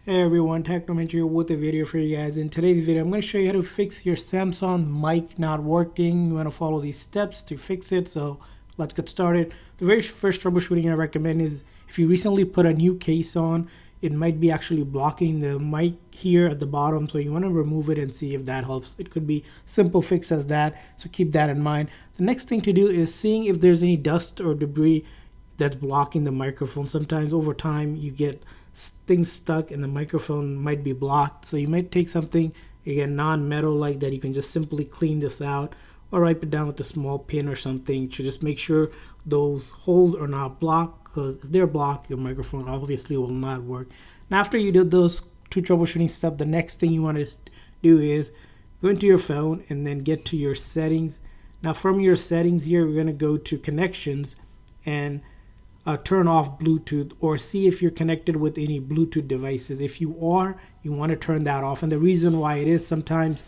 Hey everyone, Technomentary with a video for you guys. In today's video, I'm going to show you how to fix your Samsung mic not working. You want to follow these steps to fix it, so let's get started. The very first troubleshooting I recommend is if you recently put a new case on, it might be actually blocking the mic here at the bottom, so you want to remove it and see if that helps. It could be simple fix as that, so keep that in mind. The next thing to do is seeing if there's any dust or debris that's blocking the microphone. Sometimes over time you get things stuck and the microphone might be blocked, so you might take something again non-metal like that. You can just simply clean this out or wipe it down with a small pin or something to just make sure those holes are not blocked, because if they're blocked your microphone obviously will not work. Now after you did those two troubleshooting steps, the next thing you want to do is go into your phone and then get to your settings. Now from your settings here, we're going to go to connections and turn off Bluetooth, or see if you're connected with any Bluetooth devices. If you are, you want to turn that off. And the reason why it is, sometimes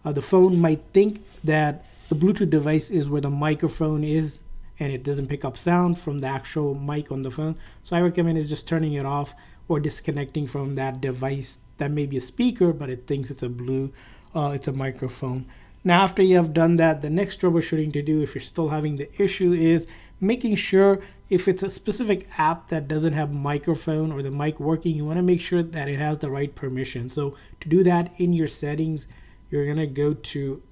the phone might think that the Bluetooth device is where the microphone is and it doesn't pick up sound from the actual mic on the phone. So I recommend is just turning it off or disconnecting from that device. That may be a speaker, but it thinks it's a microphone. Now after you have done that, the next troubleshooting to do if you're still having the issue is making sure if it's a specific app that doesn't have microphone or the mic working, you want to make sure that it has the right permission. So to do that, in your settings, you're going to go to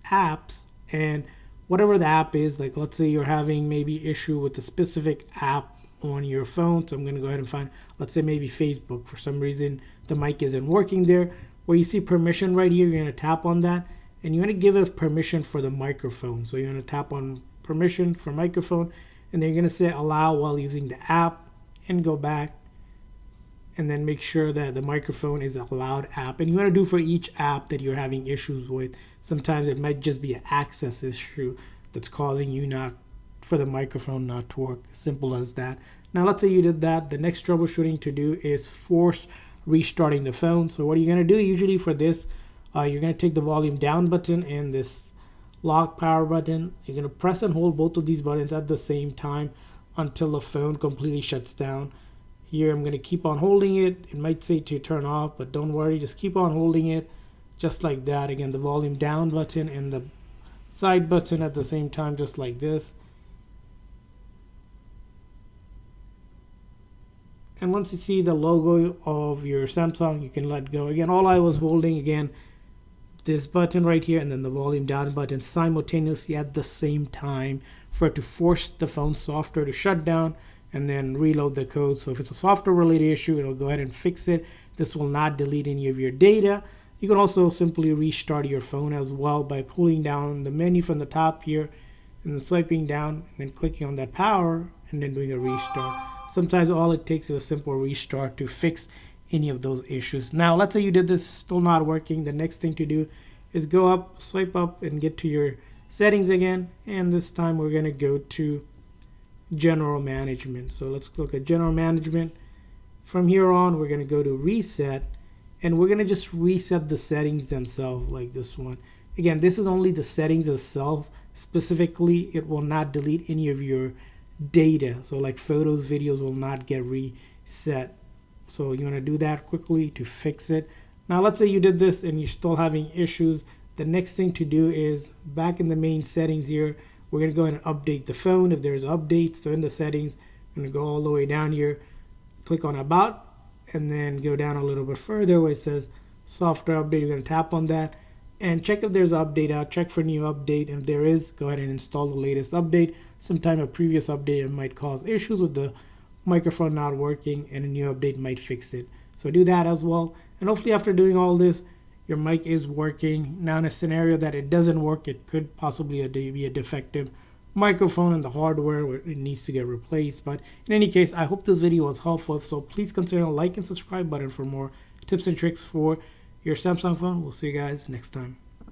apps, and whatever the app is, like let's say you're having maybe issue with a specific app on your phone. So I'm going to go ahead and find, let's say maybe Facebook. For some reason, the mic isn't working there. Where you see permission right here, you're going to tap on that, and you want to give it permission for the microphone. So you're going to tap on permission for microphone, and then you're going to say allow while using the app, and go back and then make sure that the microphone is a allowed app. And you want to do for each app that you're having issues with. Sometimes it might just be an access issue that's causing you not for the microphone not to work. Simple as that. Now let's say you did that. The next troubleshooting to do is force restarting the phone. So what are you going to do usually for this? You're going to take the volume down button and this lock power button. You're going to press and hold both of these buttons at the same time until the phone completely shuts down. Here I'm going to keep on holding it. It might say to turn off, but don't worry, just keep on holding it just like that. Again, the volume down button and the side button at the same time, just like this. And once you see the logo of your Samsung, you can let go. Again, all I was holding, again, this button right here and then the volume down button simultaneously at the same time for it to force the phone software to shut down and then reload the code. So if it's a software related issue, it'll go ahead and fix it. This will not delete any of your data. You can also simply restart your phone as well by pulling down the menu from the top here and then swiping down and then clicking on that power and then doing a restart. Sometimes all it takes is a simple restart to fix any of those issues. Now let's say you did this, still not working. The next thing to do is go up, swipe up, and get to your settings again, and this time we're going to go to general management. So let's look at general management. From here on we're going to go to reset, and we're going to just reset the settings themselves, like this one. Again, this is only the settings itself. Specifically, it will not delete any of your data, so like photos, videos will not get reset. So you want to do that quickly to fix it. Now let's say you did this and you're still having issues. The next thing to do is back in the main settings here, we're going to go ahead and update the phone if there's updates. So in the settings, I'm going to go all the way down here, click on about, and then go down a little bit further where it says software update. You're going to tap on that and check if there's an update out, check for new update. And if there is, go ahead and install the latest update. Sometime a previous update might cause issues with the microphone not working, and a new update might fix it. So do that as well, and hopefully after doing all this your mic is working. Now in a scenario that it doesn't work, it could possibly be a defective microphone and the hardware where it needs to get replaced. But in any case, I hope this video was helpful, so please consider the like and subscribe button for more tips and tricks for your Samsung phone. We'll see you guys next time.